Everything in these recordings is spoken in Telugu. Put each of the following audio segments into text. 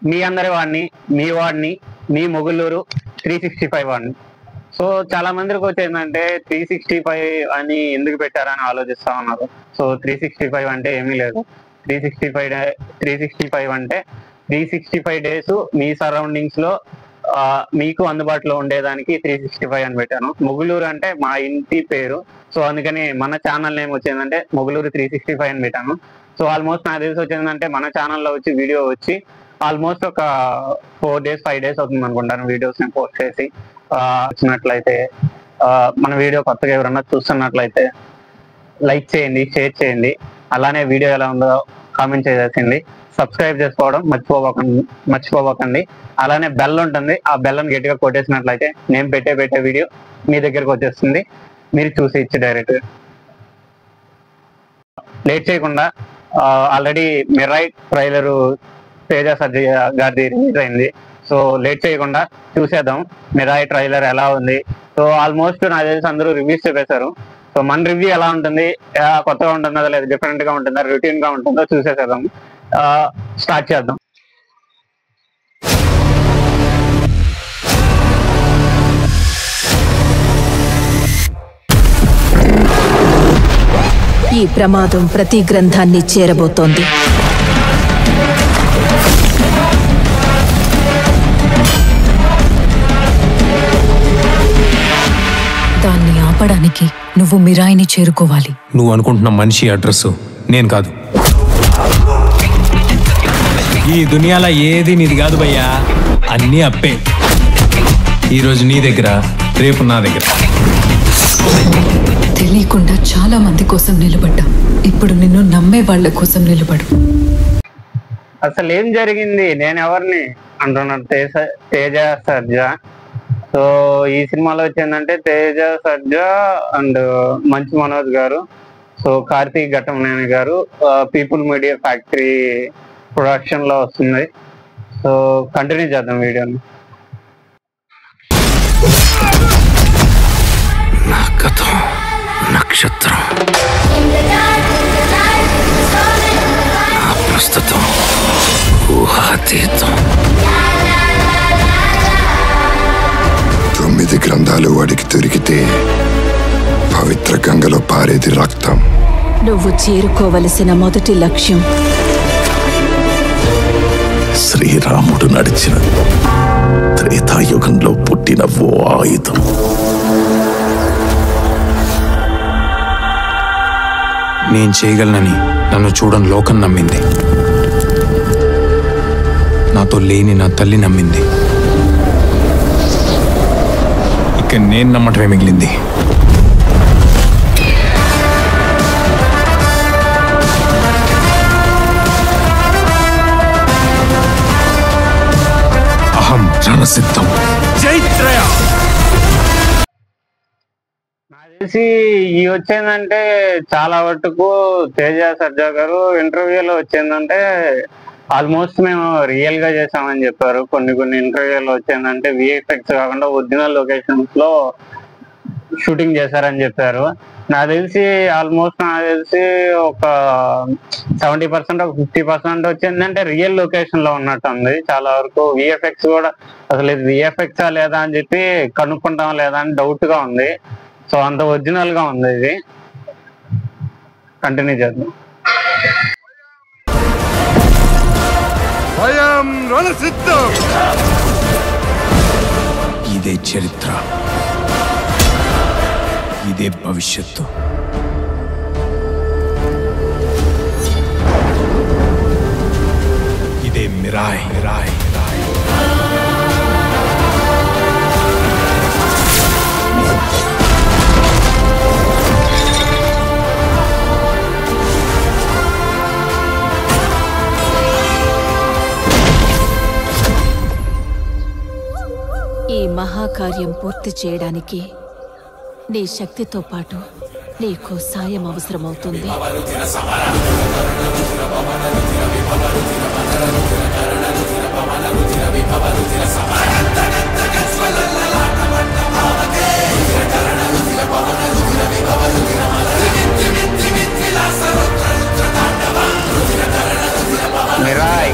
మీ అందరి వాడిని, మీ వాడిని, మీ మొగుళ్ళూరు 365 వాడిని. సో చాలా మందికి వచ్చేందంటే 365 అని ఎందుకు పెట్టారని ఆలోచిస్తా ఉన్నారు. సో 365 అంటే ఏమీ లేదు. 365 అంటే 365 డేస్ మీ సరౌండింగ్స్ లో మీకు అందుబాటులో ఉండేదానికి 365 అని పెట్టాను. మొగులూరు అంటే మా ఇంటి పేరు. సో అందుకని మన ఛానల్ నేమ్ వచ్చిందంటే మొగులూరు 365 అని పెట్టాను. సో ఆల్మోస్ట్ నాకు తెలిసి వచ్చిందంటే మన ఛానల్లో వచ్చి వీడియో వచ్చి ఆల్మోస్ట్ ఒక 4 days 5 days అవుతుంది అనుకుంటాను వీడియోస్ నేను పోస్ట్ చేసి. వచ్చినట్లయితే మన వీడియో కొత్తగా ఎవరన్నా చూస్తున్నట్లయితే లైక్ చేయండి, షేర్ చేయండి, అలానే వీడియో ఎలా ఉందో కామెంట్ చేసేసింది. సబ్స్క్రైబ్ చేసుకోవడం మర్చిపోకండి. అలానే బెల్ ఉంటుంది, ఆ బెల్లను గట్టిగా కొట్టేసినట్లయితే నేను పెట్టే వీడియో మీ దగ్గరకు వచ్చేస్తుంది, మీరు చూసి ఇచ్చి డైరెక్ట్. లేట్ చేయకుండా already Mirai trailer Teja Sarja గారిది రిలీజ్ అయింది. సో లేట్ చేయకుండా చూసేద్దాం మిరాయ్ ట్రైలర్ ఎలా ఉంది. సో ఆల్మోస్ట్ నాకు తెలిసి అందరూ రివ్యూస్ చెప్పేశారు. సో మన రివ్యూ ఎలా ఉంటుంది, కొత్తగా ఉంటుందా లేదా డిఫరెంట్ గా ఉంటుందా రొటీన్ గా ఉంటుందో చూసేసేద్దాం. స్టార్ట్ చేద్దాం. ఈ ప్రమాదం ప్రతి గ్రంథాన్ని చేరబోతోంది. దాన్ని ఆపడానికి నువ్వు మిరాయిని చేరుకోవాలి. నువ్వు అనుకుంటున్న మనిషి అడ్రస్ నేను కాదు. ఈ దునియాలో ఏది నీది కాదు భయ్యా, అన్నీ అప్పే. ఈరోజు నీ దగ్గర, రేపు నా దగ్గర. తెలియకుండా చాలా మంది కోసం నిలబడ్డా, ఇప్పుడు నిన్ను నమ్మే వాళ్ళ కోసం నిలబడు. అసలు ఏం జరిగింది, నేను ఎవరిని అంటున్నాను, తేజ సర్జా. సో ఈ సినిమాలో వచ్చిందంటే తేజ సర్జా అండ్ మంచు మనోజ్ గారు, సో కార్తీక్ ఘట్టమనేని గారు, పీపుల్ మీడియా ఫ్యాక్టరీ ప్రొడక్షన్ లో వస్తుంది. సో కంటిన్యూ చేద్దాం వీడియోని. నా గతం నక్షత్రం, నా ప్రస్తుతం ఊహాతీతం. 9 గ్రంథాలు వాడికి దొరికితే పవిత్ర గంగలో పారేది రక్తం. నువ్వు చేరుకోవలసిన మొదటి లక్ష్యం శ్రీరాముడు నడిచిన త్రేతాయుగంలో పుట్టిన ఓ ఆయుధం. నేను చేయగలనని నన్ను చూడని లోకం నమ్మింది. నాతో లేని నా తల్లి నమ్మింది. ఇక నేను నమ్మటమే మిగిలింది. అహం రణసిద్ధం. జైత్రయ. నాకు తెలిసి ఈ వచ్చిందంటే చాలా వరకు తేజ సర్జా గారు ఇంటర్వ్యూలో వచ్చిందంటే ఆల్మోస్ట్ మేము రియల్ గా చేసామని చెప్పారు. కొన్ని ఇంటర్వ్యూలో వచ్చిందంటే విఎఫ్ఎక్స్ కాకుండా ఒరిజినల్ లొకేషన్స్ లో షూటింగ్ చేశారని చెప్పారు. నాకు తెలిసి ఒక 70% ఒక 50% వచ్చిందంటే రియల్ లొకేషన్ లో ఉన్నట్టు ఉంది. చాలా వరకు విఎఫ్ఎక్స్ కూడా అసలు ఇది విఎఫ్ఎక్సా లేదా అని చెప్పి కనుక్కుంటాం లేదా అని డౌట్ గా ఉంది. సో అంత ఒరిజినల్ గా ఉంది. ఇది కంటిన్యూ చేద్దాం. ఇదే చరిత్ర, ఇదే భవిష్యత్తు. ఇదే మిరాయ్. ఈ మహాకార్యం పూర్తి చేయడానికి నీ శక్తితో పాటు నీకు సాయం అవసరమవుతుంది. మిరాయ్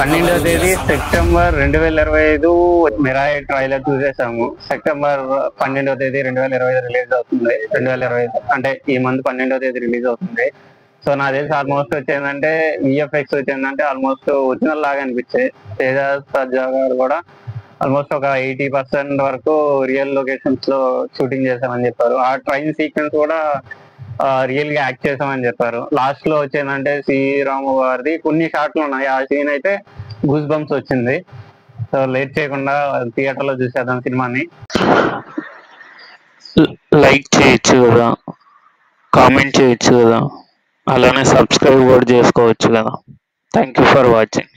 12వ తేదీ సెప్టెంబర్ 2025 మిరాయి ట్రైలర్ చూసేసాము. సెప్టెంబర్ 12వ తేదీ 2025 రిలీజ్ అవుతుంది. 2025 అంటే ఈ మంత్ 12వ తేదీ రిలీజ్ అవుతుంది. సో నాకు తెలిసి ఆల్మోస్ట్ వచ్చేందంటే విఎఫ్ఎక్స్ వచ్చేందంటే ఆల్మోస్ట్ ఒరిజినల్ లాగా అనిపించాయి. తేజ సజ్జా గారు కూడా ఆల్మోస్ట్ ఒక 80% వరకు రియల్ లొకేషన్స్ లో షూటింగ్ చేశామని చెప్పారు. ఆ ట్రైన్ సీక్వెన్స్ కూడా రియల్ గా యాక్ట్ చేసామని చెప్పారు. లాస్ట్ లో వచ్చేందంటే శ్రీరాము గారిది కొన్ని షాట్లు ఉన్నాయి. ఆ సీన్ అయితే గూస్ బంప్స్ వచ్చింది. సో లేట్ చేయకుండా థియేటర్ లో చూసేద్దాం సినిమాని. లైక్ చేయొచ్చు కదా, కామెంట్ చేయొచ్చు కదా, అలానే సబ్స్క్రైబ్ కూడా చేసుకోవచ్చు కదా. Thank you for watching.